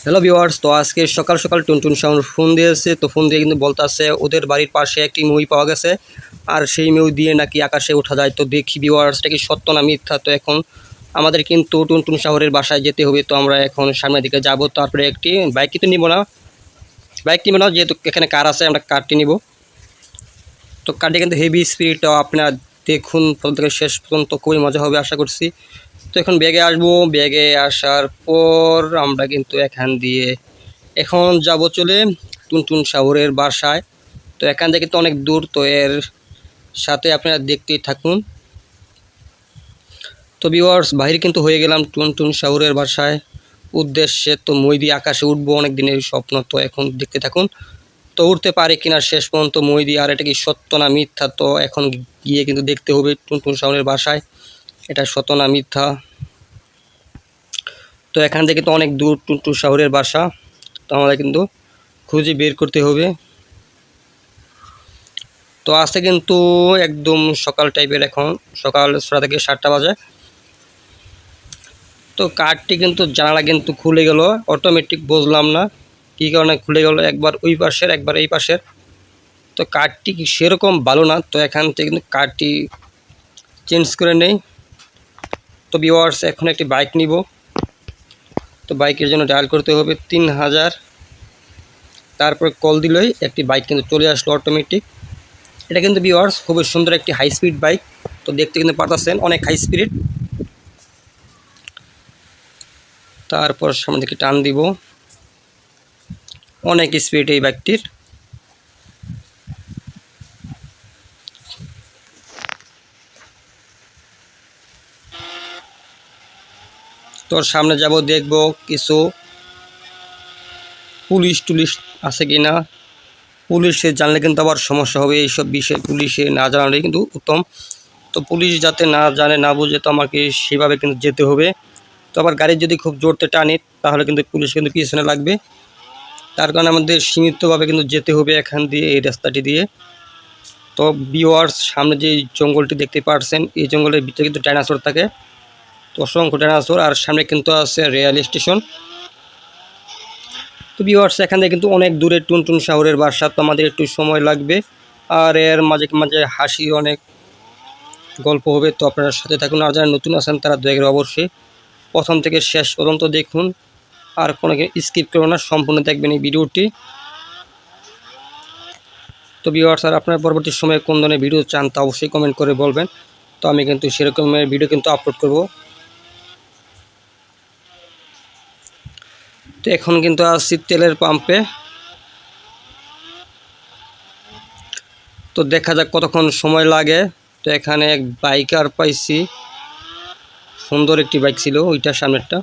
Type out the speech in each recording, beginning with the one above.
Hello viewers, তো আজকে সকাল সকাল টুনটুন সাউন্ড ফোন দিয়েছে। তো ফোন দিয়ে কিন্তু বলতেছে ওদের বাড়ির পাশে একটি মই পাওয়া গেছে, আর সেই মই দিয়ে নাকি আকাশে ওঠা যায়। তো দেখি ভিউয়ার্স, এটা কি সত্য না মিথ্যা। তো এখন আমাদের কিন্তু টুনটুন শহরের বাসায় যেতে হবে। তো আমরা এখন সামনের দিকে যাব। তারপরে একটি বাইক কিন্তু নিব না, যেহেতু এখানে কার আছে, আমরা কারটি নিব। তো কারটি কিন্তু হেভি স্পিড, আপনারা দেখুন প্রথম থেকে শেষ পর্যন্ত, খুবই মজা হবে আশা করছি। তো এখন ব্যাগে আসবো, ব্যাগে আসার পর আমরা কিন্তু এখান দিয়ে এখন যাব চলে টুনটুন শহরের বাসায়। তো এখান থেকে তো অনেক দূর, তো এর সাথে আপনারা দেখতেই থাকুন। তো ভিউয়ার্স, বাইরে কিন্তু হয়ে গেলাম টুনটুন শহরের বাসায় উদ্দেশ্যে। তো মই দিয়ে আকাশে উঠবো, অনেক দিনের স্বপ্ন। তো এখন দেখতে থাকুন, তো উঠতে পারে কিনা শেষ পর্যন্ত মই দিয়ে, আর এটা কি সত্য না মিথ্যা। তো এখন গিয়ে কিন্তু দেখতে হবে টুনটুন শহরের বাসায় এটা সত্য না মিথ্যা। তো এখান থেকে তো অনেক দূর টুনটুন শহরের বাসা, তো আমাদের কিন্তু খুঁজে বের করতে হবে। তো আজকে কিন্তু একদম সকাল টাইপের, এখন সকাল 6টা থেকে 7টা বাজে। তো কারটি কিন্তু জানালা কিন্তু খুলে গেল অটোমেটিক, বুঝলাম না কী কারণে খুলে গেল, একবার ওই পাশের একবার এই পাশের। তো কারটি সেরকম ভালো না, তো এখান থেকে কিন্তু কারটি চেঞ্জ করে নেই। তো ভিউয়ার্স, এখন একটি বাইক নিব। তো বাইকের জন্য ডায়াল করতে হবে 3000, তারপর কল দিলেই একটি বাইক কিন্তু চলে আসলো অটোমেটিক। এটা কিন্তু ভিউয়ার্স খুবই সুন্দর একটি হাই স্পিড বাইক। তো দেখতে কিন্তু পারতেছেন অনেক হাই স্পিড। তারপর সামনে দিকে টান দিব, অনেক স্পিড এই বাইকটির। তোর সামনে যাব, দেখব কিছু পুলিশ টুলিশ আছে কি না। পুলিশে জানলে কিন্তু আবার সমস্যা হবে, এইসব বিষয়ে পুলিশে না জানালেই কিন্তু উত্তম। তো পুলিশ যাতে না জানে না বুঝে, তো আমাকে সেভাবে কিন্তু যেতে হবে। তো আবার গাড়ি যদি খুব জোরতে টানি, তাহলে কিন্তু পুলিশ কিন্তু পিছনে লাগবে। তার কারণে আমাদের সীমিতভাবে কিন্তু যেতে হবে এখান দিয়ে, এই রাস্তাটি দিয়ে। তো ভিউয়ার্স, সামনে যে জঙ্গলটি দেখতে পাচ্ছেন, এই জঙ্গলের ভিতরে কিন্তু ডাইনোসর থাকে, তো অসংখ্য ডাইনোসর। আর সামনে কিন্তু আছে রেল স্টেশন। তো ভিউয়ার্স, এখান থেকে কিন্তু অনেক দূরে টুনটুন শহরের বাসা, তো আমাদের একটু সময় লাগবে। আর এর মাঝে মাঝে হাসি, অনেক গল্প হবে। তো আপনারা সাথে থাকুন, আর যারা নতুন আছেন তারা দয়া করে অবশ্যই প্রথম থেকে শেষ পর্যন্ত দেখুন, আর কোনো স্কিপ করবেন না, সম্পূর্ণ দেখবেন এই ভিডিওটি। তো ভিউয়ার্স, আর আপনার পরবর্তী সময়ে কোন ধরনের ভিডিও চান তা অবশ্যই কমেন্ট করে বলবেন। তো আমি কিন্তু সেরকমের ভিডিও কিন্তু আপলোড করব। তো এখন কিন্তু আসছি তেলের পাম্পে। তো দেখা যাক কতক্ষণ সময় লাগে। তো এখানে এক বাইকার পাইছি, সুন্দর একটি বাইক ছিল ওইটা সামনেরটা।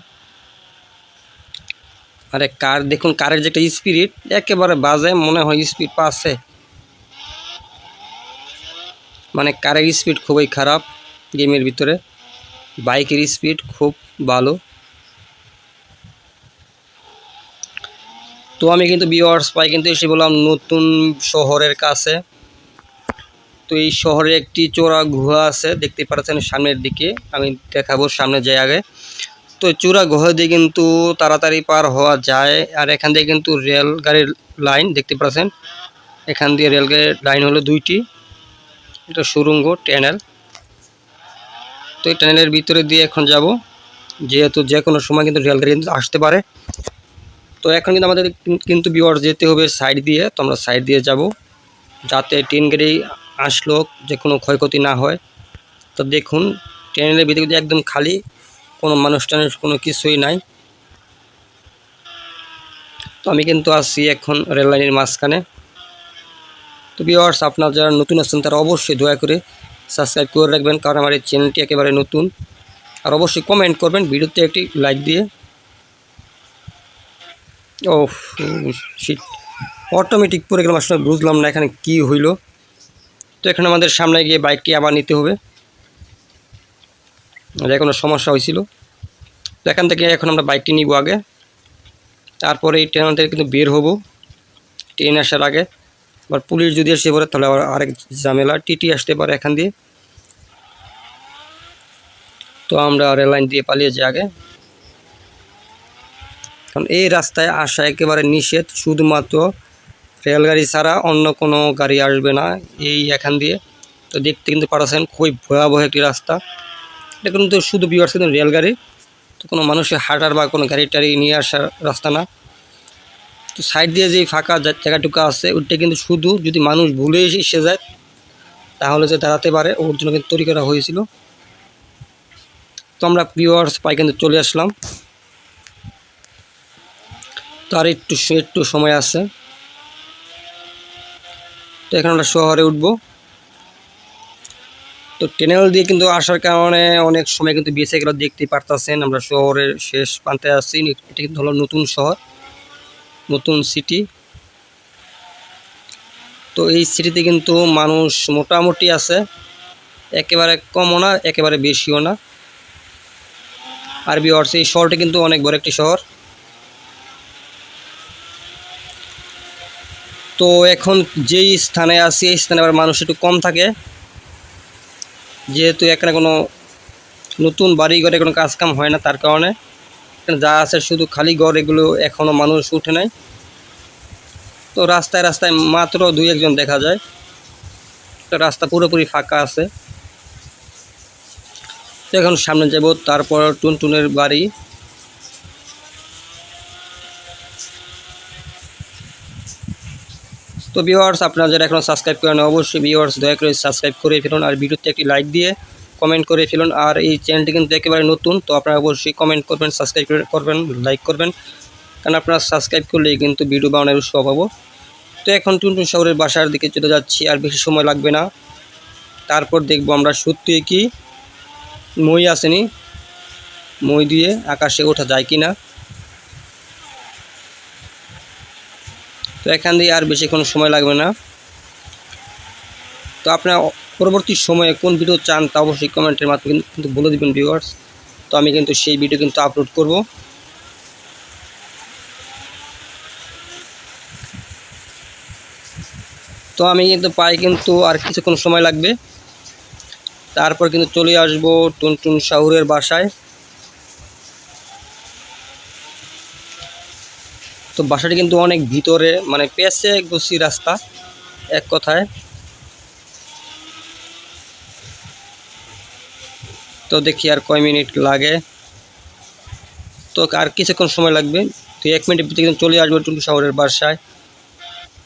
আরে কার দেখুন, কারের যে একটা স্পিড একেবারে বাজে, মনে হয় স্পিড পাচ্ছে, মানে কারের স্পিড খুবই খারাপ গেমের ভিতরে, বাইকের স্পিড খুব ভালো। তো আমি কিন্তু ভিউয়ার্স পাই কিন্তু এসে বললাম নতুন শহরের কাছে। তো এই শহরে একটি চোরা গুহা আছে, দেখতে পাচ্ছেন সামনের দিকে, আমি দেখাবো সামনে যাই আগে। তো চোরা গুহা দিয়ে কিন্তু তাড়াতাড়ি পার হওয়া যায়। আর এখান থেকে কিন্তু রেল গাড়ির লাইন দেখতে পাচ্ছেন, এখান দিয়ে রেল গাড়ির লাইন হলো 2টি, এটা সুড়ঙ্গ টানেল। তো এই টানেলের ভিতরে দিয়ে এখন যাব, যেহেতু যে কোনো সময় কিন্তু রেলগাড়ি কিন্তু আসতে পারে। তো এখন কিন্তু আমাদের কিন্তু ভিউয়ার্স যেতে হবে সাইড দিয়ে, তো আমরা সাইড দিয়ে যাব, যাতে ট্রেন গাড়ি আসলো যে কোনো ক্ষয়ক্ষতি না হয়। তো দেখুন ট্রেনের ভিতরে কিন্তু একদম খালি, কোনো মানুষ টানুষ কোনো কিছুই নাই। তো আমি কিন্তু আসছি এখন রেল লাইনের মাঝখানে। তো ভিউয়ার্স, আপনারা যারা নতুন আছেন তারা অবশ্যই দয়া করে সাবস্ক্রাইব করে রাখবেন, কারণ আমার এই চ্যানেলটি একেবারে নতুন। আর অবশ্যই কমেন্ট করবেন, ভিডিওতে একটি লাইক দিয়ে। ও শিট, অটোমেটিক পড়ে গেলাম, আসলে বুঝলাম না এখানে কি হইল। তো এখানে আমাদের সামনে গিয়ে বাইকটি আবার নিতে হবে, যে কোনো সমস্যা হয়েছিল। তো এখান থেকে এখন আমরা বাইকটি নিব আগে, তারপরে এই ট্রেন থেকে কিন্তু বের হব ট্রেন আসার আগে। আবার পুলিশ যদি এসে পড়ে তাহলে আবার আরেক ঝামেলা, টিটি আসতে পারে এখান দিয়ে। তো আমরা রেল লাইন দিয়ে পালিয়ে যাই আগে। কারণ এই রাস্তায় আসা একেবারে নিষেধ, শুধুমাত্র রেলগাড়ি ছাড়া অন্য কোনো গাড়ি আসবে না এই এখান দিয়ে। তো দেখতে কিন্তু পারছেন খুবই ভয়াবহ একটি রাস্তা। এটা কিন্তু শুধু ভিউয়ার্স কিন্তু রেলগাড়ি, তো কোনো মানুষের হাঁটার বা কোনো গাড়ি টাড়ি নিয়ে আসার রাস্তা না। তো সাইড দিয়ে যে ফাঁকা জায়গাটুকু আছে ওইটা কিন্তু শুধু যদি মানুষ ভুলে এসে যায় তাহলে যে দাঁড়াতে পারে, ওর জন্য কিন্তু তৈরি করা হয়েছিল। তো আমরা ভিউয়ার্স পাই কিন্তু চলে আসলাম। তো আর একটু সময় আছে। তো এখন আমরা শহরে উঠবো। তো ট্যানেল দিয়ে কিন্তু আসার কারণে অনেক সময় কিন্তু বেঁচে গেল, দেখতেই পারতেছেন আমরা শহরের শেষ প্রান্তে আছি। এটা কিন্তু হলো নতুন শহর, নতুন সিটি। তো এই সিটিতে কিন্তু মানুষ মোটামুটি আছে, একেবারে কমও না একেবারে বেশিও না। আর ভিউয়ার্স এই শহরটি কিন্তু অনেক বড় একটি শহর। তো এখন যেই স্থানে আছি এই স্থানে আবার মানুষ একটু কম থাকে, যেহেতু এখানে কোনো নতুন বাড়ি ঘরে কোনো কাজকাম হয় না, তার কারণে যা আছে শুধু খালি ঘর, এগুলো এখনও মানুষ উঠে নাই। তো রাস্তায় রাস্তায় মাত্র 2-1 জন দেখা যায়। তো রাস্তা পুরোপুরি ফাঁকা আছে। তো এখন সামনে যাব, তারপর টুনটুনের বাড়ি। তো ভিউয়ার্স আপনারা যারা এখনও সাবস্ক্রাইব করেন অবশ্যই ভিউয়ার্স দয়া করে সাবস্ক্রাইব করে ফেলুন, আর ভিডিওতে একটি লাইক দিয়ে কমেন্ট করে ফেলুন। আর এই চ্যানেলটি কিন্তু একেবারে নতুন, তো আপনারা অবশ্যই কমেন্ট করবেন, সাবস্ক্রাইব করবেন, লাইক করবেন, কারণ আপনারা সাবস্ক্রাইব করলেই কিন্তু ভিডিও বানানোর উৎসাহ পাবো। তো এখন টুনটুন শহরের বাসার দিকে চলে যাচ্ছি, আর বেশি সময় লাগবে না। তারপর দেখব আমরা সত্যি কি মই আসেনি, মই দিয়ে আকাশে ওঠা যায় কি না। তো এখান দিয়ে আর বেশিক্ষণ সময় লাগবে না। তো আপনারা পরবর্তী সময়ে কোন ভিডিও চান তা অবশ্যই কমেন্টের মাধ্যমে কিন্তু বলে দেবেন ভিউয়ার্স। তো আমি কিন্তু সেই ভিডিও কিন্তু আপলোড করব। তো আমি কিন্তু পাই কিন্তু আর কিছুক্ষণ সময় লাগবে, তারপর কিন্তু চলে আসব টুনটুন শহরের বাসায়। তো বাসাটি কিন্তু অনেক ভিতরে, মানে পেছে গুছি রাস্তা এক কথায়। তো দেখি আর কয় মিনিট লাগে। তো আর কিছুক্ষণ সময় লাগবে, তো 1 মিনিটের ভিতরে কিন্তু চলে আসবো টুনটুন শহরের বাসায়।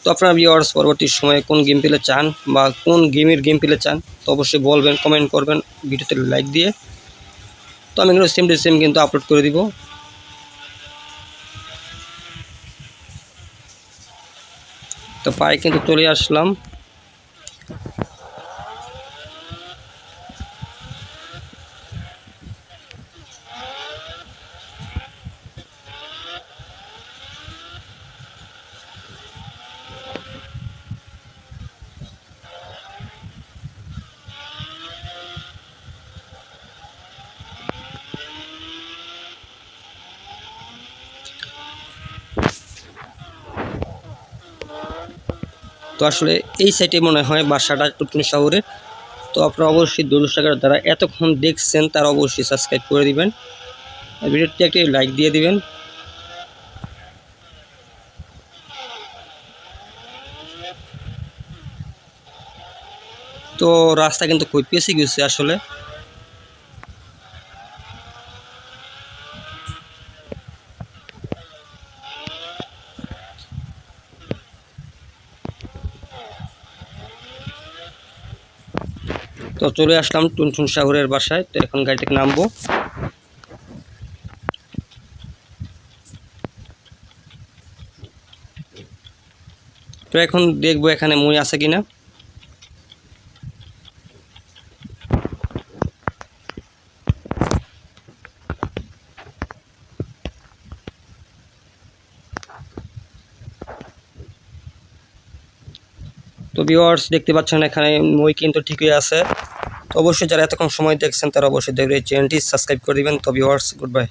তো আপনারা ভিউয়ার্স পরবর্তী সময়ে কোন গেম প্লে চান বা কোন গেমের গেম প্লে চান তো অবশ্যই বলবেন, কমেন্ট করবেন ভিডিওতে লাইক দিয়ে। তো আমি কিন্তু সেম টু সেম কিন্তু আপলোড করে দিব। তো পায়ে কিন্তু চলে আসলাম। তো আসলে এই সাইটে মনে হয় বাসাটা টুনটুন শহরে। তো আপনারা অবশ্যই দর্শকের যারা এতক্ষণ দেখছেন তারা অবশ্যই সাবস্ক্রাইব করে দিবেন, ভিডিওটি একটি লাইক দিয়ে দিবেন। তো রাস্তা কিন্তু খুব পেছে গেছে আসলে। তো চলে আসলাম টুনটুন শহরের বাসায়। তো এখন গাড়ি থেকে নামবো। তো এখন দেখবো এখানে মই আছে কিনা। তো ভিউয়ার্স দেখতে পাচ্ছেন এখানে মই কিন্তু ঠিকই আছে। তো অবশ্যই যারা এতক্ষণ সময় দেখছেন তারা অবশ্যই দেখবেন, চ্যানেলটি সাবস্ক্রাইব করে দিবেন। তো ভিউয়ার্স গুড বাই।